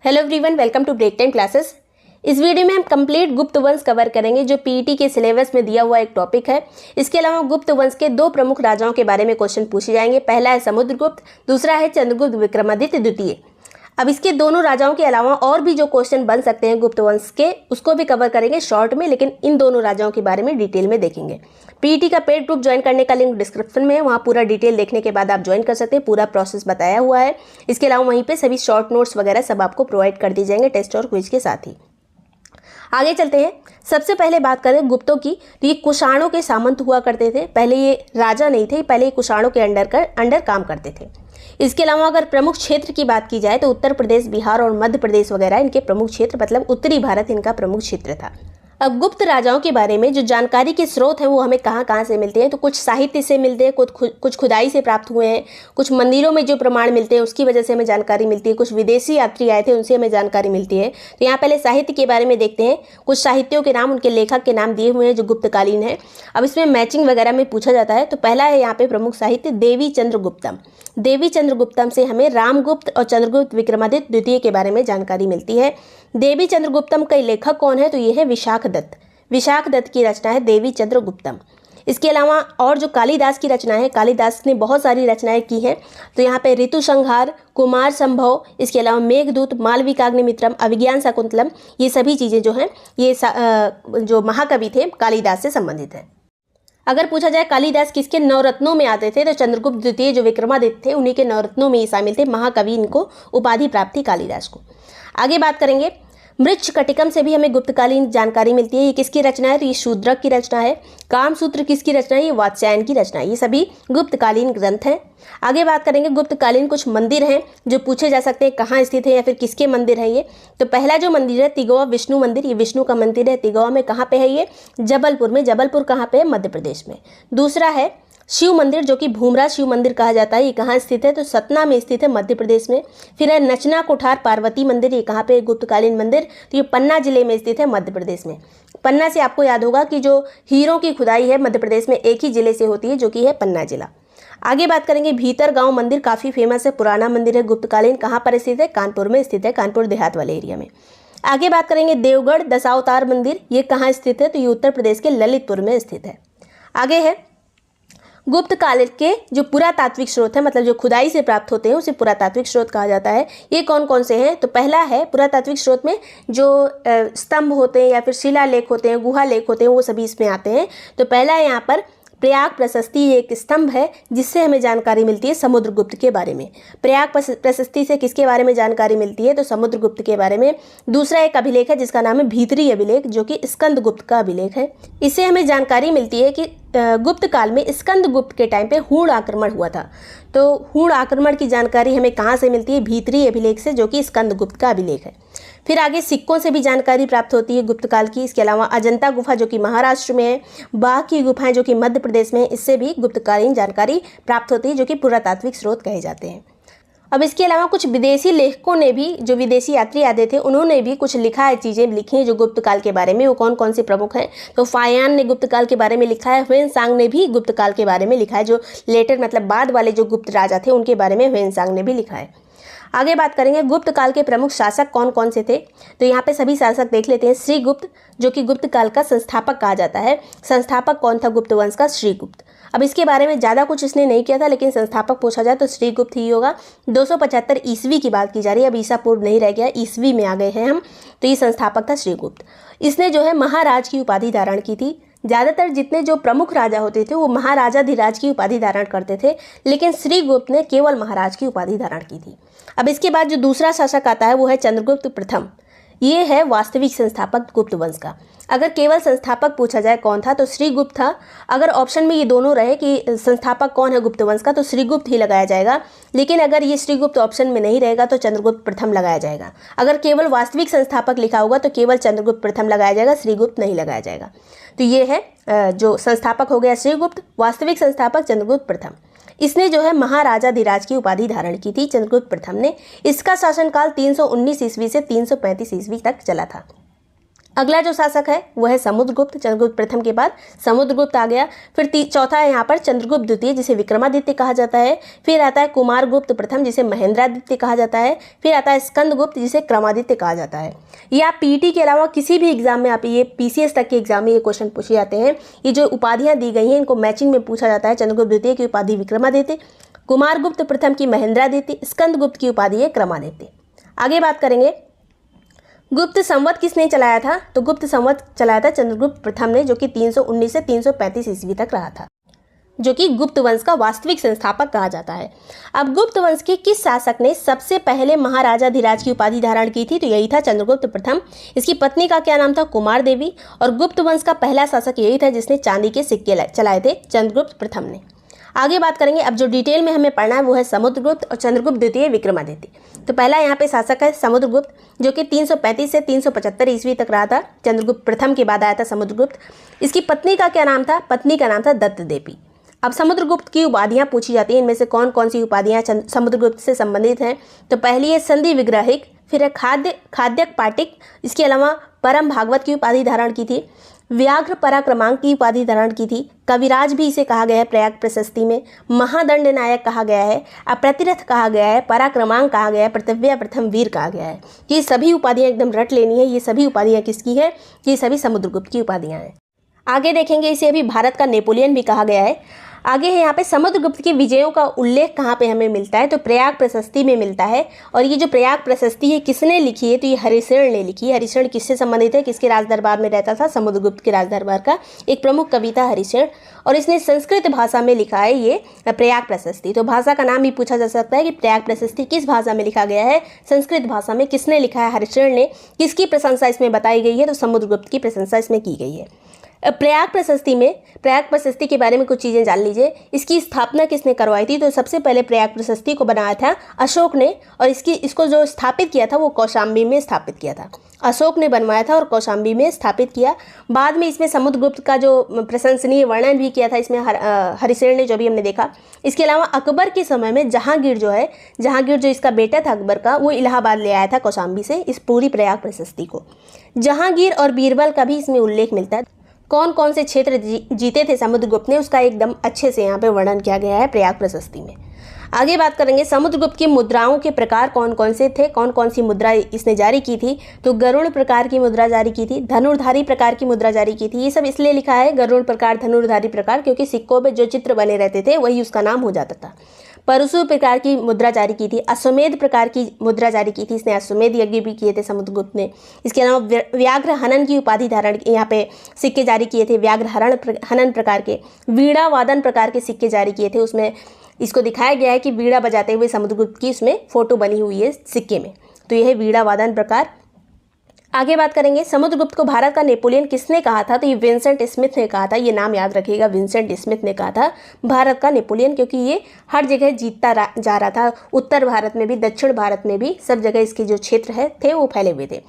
Hello everyone, welcome to break time classes. इस video में हम कंप्लीट गुप्त वंश कवर करेंगे जो पीईटी के सिलेबस में दिया हुआ एक टॉपिक है। इसके अलावा गुप्त वंश के दो प्रमुख राजाओं के बारे में क्वेश्चन पूछे जाएंगे। पहला है समुद्रगुप्त, दूसरा है चंद्रगुप्त विक्रमादित्य द्वितीय। अब इसके दोनों राजाओं के अलावा और भी जो क्वेश्चन बन सकते हैं गुप्त वंश के, उसको भी कवर करेंगे शॉर्ट में, लेकिन इन दोनों राजाओं के बारे में डिटेल में देखेंगे। पीईटी का पेड ग्रुप ज्वाइन करने का लिंक डिस्क्रिप्शन में है, वहाँ पूरा डिटेल देखने के बाद आप ज्वाइन कर सकते हैं। पूरा प्रोसेस बताया हुआ है। इसके अलावा वहीं पे सभी शॉर्ट नोट्स वगैरह सब आपको प्रोवाइड कर दी जाएंगे टेस्ट और क्विज के साथ ही। आगे चलते हैं। सबसे पहले बात करें गुप्तों की, तो ये कुषाणों के सामंत हुआ करते थे। पहले ये राजा नहीं थे, पहले ये कुषाणों के अंडर काम करते थे। इसके अलावा अगर प्रमुख क्षेत्र की बात की जाए तो उत्तर प्रदेश, बिहार और मध्य प्रदेश वगैरह इनके प्रमुख क्षेत्र, मतलब उत्तरी भारत इनका प्रमुख क्षेत्र था। अब गुप्त राजाओं के बारे में जो जानकारी के स्रोत हैं वो हमें कहाँ कहाँ से मिलते हैं, तो कुछ साहित्य से मिलते हैं, कुछ खुदाई से प्राप्त हुए हैं, कुछ मंदिरों में जो प्रमाण मिलते हैं उसकी वजह से हमें जानकारी मिलती है, कुछ विदेशी यात्री आए थे उनसे हमें जानकारी मिलती है। तो यहाँ पहले साहित्य के बारे में देखते हैं। कुछ साहित्यों के नाम, उनके लेखक के नाम दिए हुए हैं जो गुप्तकालीन है। अब इसमें मैचिंग वगैरह में पूछा जाता है। तो पहला है यहाँ पे प्रमुख साहित्य देवी चंद्रगुप्तम। देवी चंद्रगुप्तम से हमें रामगुप्त और चंद्रगुप्त विक्रमादित्य द्वितीय के बारे में जानकारी मिलती है। देवी चंद्रगुप्तम के लेखक कौन है, तो ये है विशाख दत्त। विशाख दत्त की रचना है देवी चंद्रगुप्तम। इसके अलावा और जो कालिदास की रचना है, कालिदास ने बहुत सारी रचनाएं की हैं। तो यहाँ पे ऋतु संहार, कुमार संभव, इसके अलावा मेघदूत, मालविकाग्निमित्रम, अभिज्ञान शाकुंतलम, ये सभी चीज़ें जो हैं ये जो महाकवि थे कालिदास से संबंधित है। अगर पूछा जाए कालिदास किसके नवरत्नों में आते थे, तो चंद्रगुप्त द्वितीय जो विक्रमादित्य थे उन्हीं के नवरत्नों में ये शामिल थे। महाकवि इनको उपाधि प्राप्त थी कालिदास को। आगे बात करेंगे मृच्छकटिकम से भी हमें गुप्तकालीन जानकारी मिलती है। ये किसकी रचना है, तो ये शूद्रक की रचना है। कामसूत्र किसकी रचना है, ये वात्स्यायन की रचना है। ये सभी गुप्तकालीन ग्रंथ हैं। आगे बात करेंगे गुप्तकालीन कुछ मंदिर हैं जो पूछे जा सकते हैं कहाँ स्थित है या फिर किसके मंदिर है ये। तो पहला जो मंदिर है तिगोआ विष्णु मंदिर, ये विष्णु का मंदिर है। तिगोआ में कहाँ पे है ये, जबलपुर में। जबलपुर कहाँ पे है, मध्य प्रदेश में। दूसरा है शिव मंदिर जो कि भूमराज शिव मंदिर कहा जाता है। ये कहाँ स्थित है, तो सतना में स्थित है, मध्य प्रदेश में। फिर है नचना कोठार पार्वती मंदिर, ये कहाँ पे गुप्तकालीन मंदिर, तो ये पन्ना जिले में स्थित है, मध्य प्रदेश में। पन्ना से आपको याद होगा कि जो हीरों की खुदाई है मध्य प्रदेश में एक ही जिले से होती है जो कि है पन्ना जिला। आगे बात करेंगे भीतर गांव मंदिर, काफ़ी फेमस है, पुराना मंदिर है, गुप्तकालीन। कहाँ पर स्थित है, कानपुर में स्थित है, कानपुर देहात वाले एरिया में। आगे बात करेंगे देवगढ़ दशावतार मंदिर, ये कहाँ स्थित है, तो ये उत्तर प्रदेश के ललितपुर में स्थित है। आगे है गुप्त काल के जो पुरातात्विक स्रोत है, मतलब जो खुदाई से प्राप्त होते हैं उसे पुरातात्विक स्रोत कहा जाता है। ये कौन कौन से हैं, तो पहला है पुरातात्विक स्रोत में जो स्तंभ होते हैं या फिर शिलालेख होते हैं, गुहा लेख होते हैं, वो सभी इसमें आते हैं। तो पहला है यहाँ पर प्रयाग प्रशस्ति, एक स्तंभ है जिससे हमें जानकारी मिलती है समुद्रगुप्त के बारे में। प्रयाग प्रशस्ति से किसके बारे में जानकारी मिलती है, तो समुद्रगुप्त के बारे में। दूसरा एक अभिलेख है जिसका नाम है भीतरी अभिलेख, जो कि स्कंदगुप्त का अभिलेख है। इससे हमें जानकारी मिलती है कि गुप्त काल में स्कंदगुप्त के टाइम पे हूण आक्रमण हुआ था। तो हूण आक्रमण की जानकारी हमें कहाँ से मिलती है, भीतरी अभिलेख से, जो कि स्कंदगुप्त का अभिलेख है। फिर आगे सिक्कों से भी जानकारी प्राप्त होती है गुप्त काल की। इसके अलावा अजंता गुफा जो कि महाराष्ट्र में है, बाघ की गुफाएं जो कि मध्य प्रदेश में है, इससे भी गुप्तकालीन जानकारी प्राप्त होती है जो कि पुरातात्विक स्रोत कहे जाते हैं। अब इसके अलावा कुछ विदेशी लेखकों ने भी, जो विदेशी यात्री आते थे उन्होंने भी कुछ लिखा है, चीज़ें लिखी हैं जो गुप्त काल के बारे में। वो कौन कौन से प्रमुख हैं, तो फायान ने गुप्त काल के बारे में लिखा है। ह्वेनसांग ने भी गुप्त काल के बारे में लिखा है, जो लेटर मतलब बाद वाले जो गुप्त राजा थे उनके बारे में ह्वेनसांग ने भी लिखा है। आगे बात करेंगे गुप्त काल के प्रमुख शासक कौन कौन से थे, तो यहाँ पे सभी शासक देख लेते हैं। श्रीगुप्त जो कि गुप्त काल का संस्थापक कहा जाता है। संस्थापक कौन था गुप्त वंश का, श्रीगुप्त। अब इसके बारे में ज़्यादा कुछ इसने नहीं किया था, लेकिन संस्थापक पूछा जाए तो श्रीगुप्त ही होगा। 275 ईस्वी की बात की जा रही है, अब ईसा पूर्व नहीं रह गया, ईस्वी में आ गए हैं हम। तो ये संस्थापक था श्रीगुप्त। इसने जो है महाराज की उपाधि धारण की थी। ज़्यादातर जितने जो प्रमुख राजा होते थे वो महाराजाधिराज की उपाधि धारण करते थे, लेकिन श्रीगुप्त ने केवल महाराज की उपाधि धारण की थी। अब इसके बाद जो दूसरा शासक आता है वो है चंद्रगुप्त प्रथम। ये है वास्तविक संस्थापक गुप्त वंश का। अगर केवल संस्थापक पूछा जाए कौन था, तो श्रीगुप्त था। अगर ऑप्शन में ये दोनों रहे कि संस्थापक कौन है गुप्त वंश का, तो श्रीगुप्त ही लगाया जाएगा। लेकिन अगर ये श्रीगुप्त ऑप्शन में नहीं रहेगा तो चंद्रगुप्त प्रथम लगाया जाएगा। अगर केवल वास्तविक संस्थापक लिखा होगा तो केवल चंद्रगुप्त प्रथम लगाया जाएगा, श्रीगुप्त नहीं लगाया जाएगा। तो ये है जो संस्थापक हो गया श्रीगुप्त, वास्तविक संस्थापक चंद्रगुप्त प्रथम। इसने जो है महाराजाधिराज की उपाधि धारण की थी चंद्रगुप्त प्रथम ने। इसका शासनकाल 319 ईस्वी से 335 ईस्वी तक चला था। अगला जो शासक है वो है समुद्रगुप्त। चंद्रगुप्त प्रथम के बाद समुद्रगुप्त आ गया। फिर चौथा है यहाँ पर चंद्रगुप्त द्वितीय, जिसे विक्रमादित्य कहा जाता है। फिर आता है कुमारगुप्त प्रथम, जिसे महेंद्रादित्य कहा जाता है। फिर आता है स्कंदगुप्त, जिसे क्रमादित्य कहा जाता है। ये आप पीटी के अलावा किसी भी एग्जाम में, आप ये पीसीएस तक के एग्जाम में ये क्वेश्चन पूछे जाते हैं। ये जो उपाधियाँ दी गई हैं इनको मैचिंग में पूछा जाता है। चंद्रगुप्त द्वितीय की उपाधि विक्रमादित्य, कुमारगुप्त प्रथम की महेंद्रादित्य, स्कंदगुप्त की उपाधि है क्रमादित्य। आगे बात करेंगे गुप्त संवत किसने चलाया था, तो गुप्त संवत चलाया था चंद्रगुप्त प्रथम ने, जो कि 319 से 335 ईस्वी तक रहा था, जो कि गुप्त वंश का वास्तविक संस्थापक कहा जाता है। अब गुप्त वंश के किस शासक ने सबसे पहले महाराजाधिराज की उपाधि धारण की थी, तो यही था चंद्रगुप्त प्रथम। इसकी पत्नी का क्या नाम था, कुमार देवी। और गुप्त वंश का पहला शासक यही था जिसने चांदी के सिक्के चलाए थे, चंद्रगुप्त प्रथम ने। आगे बात करेंगे, अब जो डिटेल में हमें पढ़ना है वो है समुद्रगुप्त और चंद्रगुप्त द्वितीय विक्रमादित्य। तो पहला यहाँ पे शासक है समुद्रगुप्त, जो कि 335 से 375 ईस्वी तक रहा था। चंद्रगुप्त प्रथम के बाद आया था समुद्रगुप्त। इसकी पत्नी का क्या नाम था, पत्नी का नाम था दत्त देवी। अब समुद्रगुप्त की उपाधियाँ पूछी जाती हैं, इनमें से कौन कौन सी उपाधियाँ समुद्रगुप्त से संबंधित हैं, तो पहली है संधि विग्रहिक, फिर है खाद्यक पाटिक, इसके अलावा परम भागवत की उपाधि धारण की थी, व्याघ्र पराक्रमांक की उपाधि धारण की थी, कविराज भी इसे कहा गया है प्रयाग प्रशस्ति में, महादंड नायक कहा गया है, अप्रतिरथ कहा गया है, पराक्रमांक कहा गया है, प्रतव्य प्रथम वीर कहा गया है। ये सभी उपाधियाँ एकदम रट लेनी है। ये सभी उपाधियाँ किसकी है, ये सभी समुद्रगुप्त की उपाधियाँ हैं। आगे देखेंगे, इसे अभी भारत का नेपोलियन भी कहा गया है। आगे है यहाँ पे समुद्रगुप्त के विजयों का उल्लेख कहाँ पे हमें मिलता है, तो प्रयाग प्रशस्ति में मिलता है। और ये जो प्रयाग प्रशस्ति है किसने लिखी है, तो ये हरिशरण ने लिखी है। हरिशरण किससे संबंधित है, किसके राजदरबार में रहता था, समुद्रगुप्त के राजदरबार का एक प्रमुख कवि था हरिशरण, और इसने संस्कृत भाषा में लिखा है ये प्रयाग प्रशस्ति। तो भाषा का नाम भी पूछा जा सकता है कि प्रयाग प्रशस्ति किस भाषा में लिखा गया है, संस्कृत भाषा में। किसने लिखा है, हरिशरण ने। किसकी प्रशंसा इसमें बताई गई है, तो समुद्रगुप्त की प्रशंसा इसमें की गई है। प्रयाग प्रशस्ति के बारे में कुछ चीज़ें जान लीजिए। इसकी स्थापना किसने करवाई थी, तो सबसे पहले प्रयाग प्रशस्ति को बनाया था अशोक ने, और इसको जो स्थापित किया था वो कौशाम्बी में स्थापित किया था। अशोक ने बनवाया था और कौशाम्बी में स्थापित किया। बाद में इसमें समुद्रगुप्त का जो प्रशंसनीय वर्णन भी किया था इसमें हरिशरण ने, जो भी हमने देखा। इसके अलावा अकबर के समय में जहांगीर जो इसका बेटा था अकबर का, वो इलाहाबाद ले आया था कौशाम्बी से इस पूरी प्रयाग प्रशस्ति को। जहांगीर और बीरबल का भी इसमें उल्लेख मिलता है। कौन कौन से क्षेत्र जीते थे समुद्रगुप्त ने, उसका एकदम अच्छे से यहाँ पे वर्णन किया गया है प्रयाग प्रशस्ति में। आगे बात करेंगे, समुद्रगुप्त की मुद्राओं के प्रकार कौन कौन से थे, कौन कौन सी मुद्रा इसने जारी की थी, तो गरुड़ प्रकार की मुद्रा जारी की थी, धनुर्धारी प्रकार की मुद्रा जारी की थी। ये सब इसलिए लिखा है गरुड़ प्रकार, धनुर्धारी प्रकार, क्योंकि सिक्कों में जो चित्र बने रहते थे वही उसका नाम हो जाता था। परशु प्रकार की मुद्रा जारी की थी, अश्वमेध प्रकार की मुद्रा जारी की थी, इसने अश्वमेध यज्ञ भी किए थे समुद्रगुप्त ने। इसके अलावा व्याघ्र हनन की उपाधि धारण, यहाँ पे सिक्के जारी किए थे व्याघ्र हनन प्रकार के। वीणा वादन प्रकार के सिक्के जारी किए थे, उसमें इसको दिखाया गया है कि वीणा बजाते हुए समुद्रगुप्त की उसमें फोटो बनी हुई है सिक्के में, तो यह है वीणा वादन प्रकार। आगे बात करेंगे, समुद्रगुप्त को भारत का नेपोलियन किसने कहा था, तो ये विंसेंट स्मिथ ने कहा था। ये नाम याद रखिएगा, विंसेंट स्मिथ ने कहा था भारत का नेपोलियन, क्योंकि ये हर जगह जीतता जा रहा था। उत्तर भारत में भी, दक्षिण भारत में भी, सब जगह इसके जो क्षेत्र थे वो फैले हुए थे।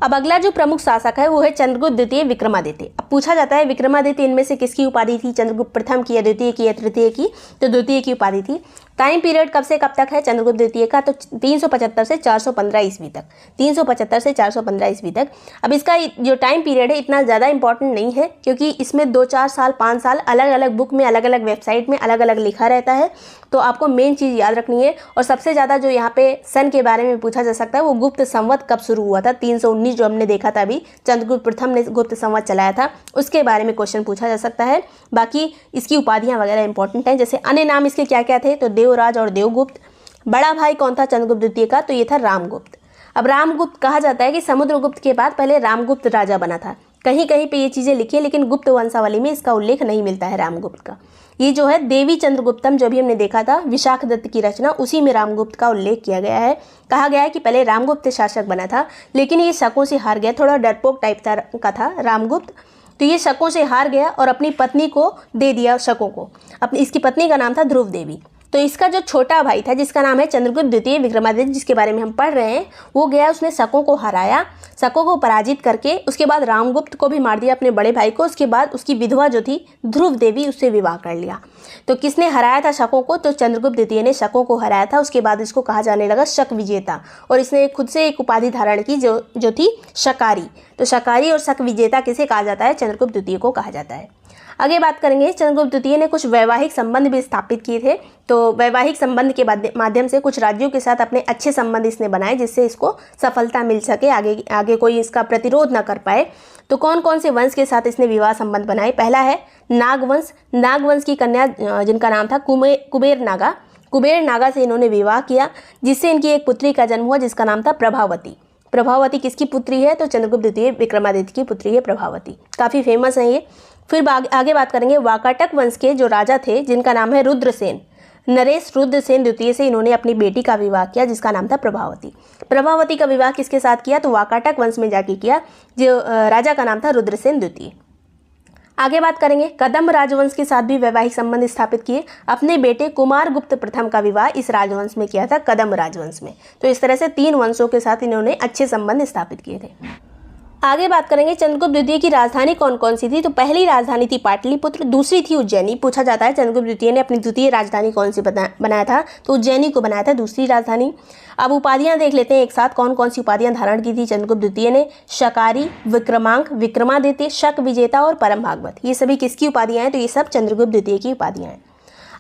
अब अगला जो प्रमुख शासक है वो है चंद्रगुप्त द्वितीय विक्रमादित्य। अब पूछा जाता है विक्रमादित्य इनमें से किसकी उपाधि थी, चंद्रगुप्त प्रथम की या द्वितीय की या तृतीय की, तो द्वितीय की उपाधि थी। टाइम पीरियड कब से कब तक है चंद्रगुप्त द्वितीय का, तो 375 से 415 ईस्वी तक, 375 से 415 ईस्वी तक। अब इसका जो टाइम पीरियड है इतना ज़्यादा इंपॉर्टेंट नहीं है, क्योंकि इसमें 2-4 साल 5 साल अलग अलग बुक में, अलग अलग वेबसाइट में अलग अलग लिखा रहता है। तो आपको मेन चीज़ याद रखनी है। और सबसे ज़्यादा जो यहाँ पे सन के बारे में पूछा जा सकता है वो गुप्त संवत कब शुरू हुआ था, 319 जो हमने देखा था अभी, चंद्रगुप्त प्रथम ने गुप्त संवत चलाया था, उसके बारे में क्वेश्चन पूछा जा सकता है। बाकी इसकी उपाधियाँ वगैरह इंपॉर्टेंट हैं, जैसे अन्य नाम इसके क्या क्या थे, तो देवराज और देवगुप्त। बड़ा भाई कौन था चंद्रगुप्त द्वितीय का, तो ये था रामगुप्त। अब रामगुप्त कहा जाता है कि समुद्रगुप्त के बाद पहले रामगुप्त राजा बना था। कहीं कहीं पे ये चीज़ें लिखी है, लेकिन गुप्त वंशावली में इसका उल्लेख नहीं मिलता है रामगुप्त का। ये जो है देवी चंद्रगुप्तम जो भी हमने देखा था विशाख दत्त की रचना, उसी में रामगुप्त का उल्लेख किया गया है। कहा गया है कि पहले रामगुप्त शासक बना था, लेकिन ये शकों से हार गया, थोड़ा डरपोक टाइप का था रामगुप्त। तो ये शकों से हार गया और अपनी पत्नी को दे दिया शकों को। इसकी पत्नी का नाम था ध्रुव देवी। तो इसका जो छोटा भाई था जिसका नाम है चंद्रगुप्त द्वितीय विक्रमादित्य, जिसके बारे में हम पढ़ रहे हैं, वो गया, उसने शकों को हराया, शकों को पराजित करके उसके बाद रामगुप्त को भी मार दिया, अपने बड़े भाई को। उसके बाद उसकी विधवा जो थी ध्रुव देवी, उससे विवाह कर लिया। तो किसने हराया था शकों को? तो चंद्रगुप्त द्वितीय ने शकों को हराया था। उसके बाद इसको कहा जाने लगा शक विजेता, और इसने खुद से एक उपाधि धारण की जो थी शकारी। तो शकारी और शक विजेता किसे कहा जाता है? चंद्रगुप्त द्वितीय को कहा जाता है। आगे बात करेंगे, चंद्रगुप्त द्वितीय ने कुछ वैवाहिक संबंध भी स्थापित किए थे। तो वैवाहिक संबंध के माध्यम से कुछ राज्यों के साथ अपने अच्छे संबंध इसने बनाए, जिससे इसको सफलता मिल सके, आगे कोई इसका प्रतिरोध ना कर पाए। तो कौन कौन से वंश के साथ इसने विवाह संबंध बनाए? पहला है नागवंश। नागवंश की कन्या जिनका नाम था कुबेर नागा, कुबेर नागा से इन्होंने विवाह किया, जिससे इनकी एक पुत्री का जन्म हुआ जिसका नाम था प्रभावती। प्रभावती किसकी पुत्री है? तो चंद्रगुप्त द्वितीय विक्रमादित्य की पुत्री है प्रभावती। काफ़ी फेमस है ये। फिर आगे बात करेंगे, वाकाटक वंश के जो राजा थे जिनका नाम है रुद्रसेन, नरेश रुद्रसेन द्वितीय से इन्होंने अपनी बेटी का विवाह किया जिसका नाम था प्रभावती। प्रभावती का विवाह किसके साथ किया? तो वाकाटक वंश में जाके किया, जो राजा का नाम था रुद्रसेन द्वितीय। आगे बात करेंगे, कदम्ब राजवंश के साथ भी वैवाहिक संबंध स्थापित किए। अपने बेटे कुमारगुप्त प्रथम का विवाह इस राजवंश में किया था, कदम्ब राजवंश में। तो इस तरह से 3 वंशों के साथ इन्होंने अच्छे संबंध स्थापित किए थे। आगे बात करेंगे, चंद्रगुप्त द्वितीय की राजधानी कौन कौन सी थी? तो पहली राजधानी थी पाटलिपुत्र, दूसरी थी उज्जैनी। पूछा जाता है चंद्रगुप्त द्वितीय ने अपनी द्वितीय राजधानी कौन सी बनाया था? तो उज्जैनी को बनाया था दूसरी राजधानी। अब उपाधियां देख लेते हैं एक साथ, कौन कौन सी उपाधियां धारण की थी चंद्रगुप्त द्वितीय ने? शकारी, विक्रमांक, विक्रमादित्य, शक विजेता और परम भागवत। ये सभी किसकी उपाधियां हैं? तो ये सब चंद्रगुप्त द्वितीय की उपाधियां हैं।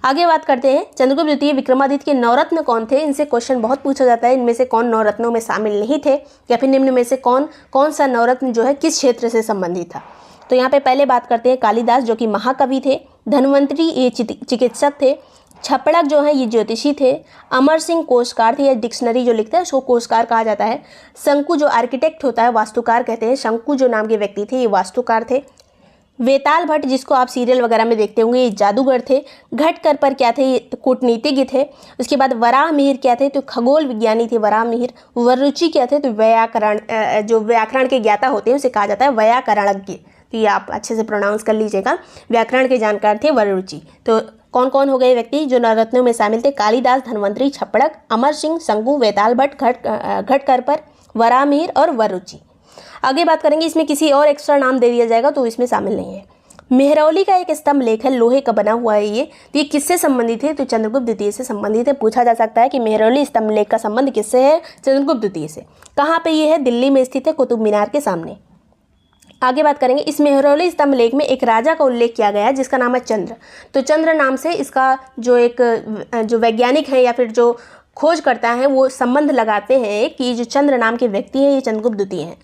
आगे बात करते हैं, चंद्रगुप्त द्वितीय विक्रमादित्य के नवरत्न कौन थे? इनसे क्वेश्चन बहुत पूछा जाता है, इनमें से कौन नवरत्नों में शामिल नहीं थे, या फिर निम्न में से कौन सा नवरत्न जो है किस क्षेत्र से संबंधित था? तो यहाँ पे पहले बात करते हैं कालिदास, जो कि महाकवि थे। धन्वंतरी ये चिकित्सक थे। छपड़क जो है ये ज्योतिषी थे। अमर सिंह कोशकार थे, या डिक्शनरी जो लिखता है उसको कोशकार कहा जाता है। शंकु जो आर्किटेक्ट होता है, वास्तुकार कहते हैं, शंकु जो नाम के व्यक्ति थे ये वास्तुकार थे। वेताल भट्ट, जिसको आप सीरियल वगैरह में देखते होंगे, ये जादूगर थे। घटकर पर क्या थे? ये कूटनीतिज्ञ थे। उसके बाद वराह मिहिर क्या थे? तो खगोल विज्ञानी थे वराह मिहिर। वरुचि क्या थे? तो व्याकरण, जो व्याकरण के ज्ञाता होते हैं उसे कहा जाता है व्याकरणज्ञ। तो ये आप अच्छे से प्रोनाउंस कर लीजिएगा, व्याकरण के जानकार थे वरुचि। तो कौन कौन हो गए व्यक्ति जो नवरत्नों में शामिल थे? कालिदास, धन्वंतरी, छपड़क, अमर सिंह, शंकु, वेताल भट्ट, घटकर पर, वराह मिहिर और वरुचि। आगे बात करेंगे, इसमें किसी और एक्स्ट्रा नाम दे दिया जाएगा तो इसमें शामिल नहीं है। मेहरौली का एक स्तंभ लेख है, लोहे का बना हुआ है ये। तो ये किससे संबंधित है? तो चंद्रगुप्त द्वितीय से संबंधित है। पूछा जा सकता है कि मेहरौली स्तंभ लेख का संबंध किससे है? चंद्रगुप्त द्वितीय से। कहाँ पे ये है? दिल्ली में स्थित है, कुतुब मीनार के सामने। आगे बात करेंगे, इस मेहरौली स्तंभ लेख में एक राजा का उल्लेख किया गया है जिसका नाम है चंद्र। तो चंद्र नाम से इसका जो वैज्ञानिक है या फिर जो खोज करता है वो संबंध लगाते हैं कि जो चंद्र नाम के व्यक्ति हैं ये चंद्रगुप्त द्वितीय हैं।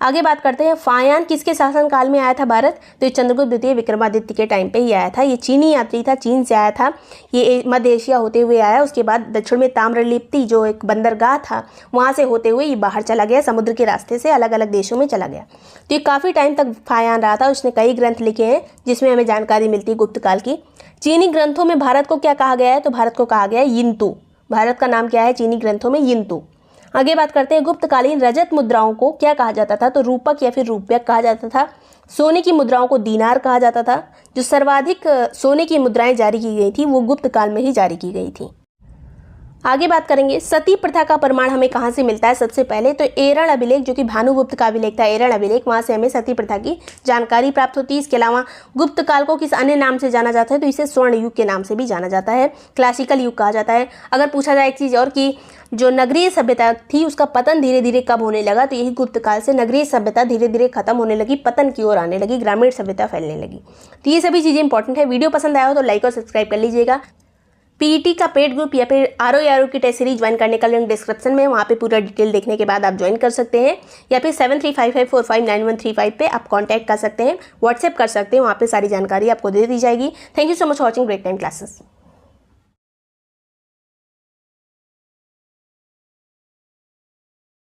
आगे बात करते हैं, फायान किसके शासनकाल में आया था भारत? तो ये चंद्रगुप्त द्वितीय विक्रमादित्य के टाइम पे ही आया था। ये चीनी यात्री था, चीन से आया था, ये मध्य एशिया होते हुए आया। उसके बाद दक्षिण में ताम्रलिप्ति जो एक बंदरगाह था वहाँ से होते हुए ये बाहर चला गया, समुद्र के रास्ते से अलग अलग देशों में चला गया। तो ये काफ़ी टाइम तक फायान रहा था। उसने कई ग्रंथ लिखे हैं जिसमें हमें जानकारी मिलती है गुप्त काल की। चीनी ग्रंथों में भारत को क्या कहा गया है? तो भारत को कहा गया है यिंतु। भारत का नाम क्या है चीनी ग्रंथों में? यिंतु। आगे बात करते हैं, गुप्तकालीन रजत मुद्राओं को क्या कहा जाता था? तो रूपक या फिर रूप्यक कहा जाता था। सोने की मुद्राओं को दीनार कहा जाता था। जो सर्वाधिक सोने की मुद्राएं जारी की गई थी वो गुप्त काल में ही जारी की गई थी। आगे बात करेंगे, सती प्रथा का प्रमाण हमें कहाँ से मिलता है? सबसे पहले तो एरण अभिलेख, जो कि भानुगुप्त का अभिलेख था, एरण अभिलेख, वहाँ से हमें सती प्रथा की जानकारी प्राप्त होती है। इसके अलावा गुप्त काल को किस अन्य नाम से जाना जाता है? तो इसे स्वर्ण युग के नाम से भी जाना जाता है, क्लासिकल युग कहा जाता है। अगर पूछा जाए एक चीज़ और कि जो नगरीय सभ्यता थी उसका पतन धीरे धीरे कब होने लगा? तो यही गुप्त काल से नगरीय सभ्यता धीरे धीरे खत्म होने लगी, पतन की ओर आने लगी, ग्रामीण सभ्यता फैलने लगी। तो ये सभी चीज़ें इंपॉर्टेंट है। वीडियो पसंद आया हो तो लाइक और सब्सक्राइब कर लीजिएगा। पीईटी का पेड ग्रुप या फिर आरओ की टेस्ट सीरीज ज्वाइन करने का लिंक डिस्क्रिप्शन में, वहाँ पे पूरा डिटेल देखने के बाद आप ज्वाइन कर सकते हैं, या फिर 7355459135 पे आप कांटेक्ट कर सकते हैं, व्हाट्सएप कर सकते हैं, वहाँ पे सारी जानकारी आपको दे दी जाएगी। Thank you so much for watching great time classes.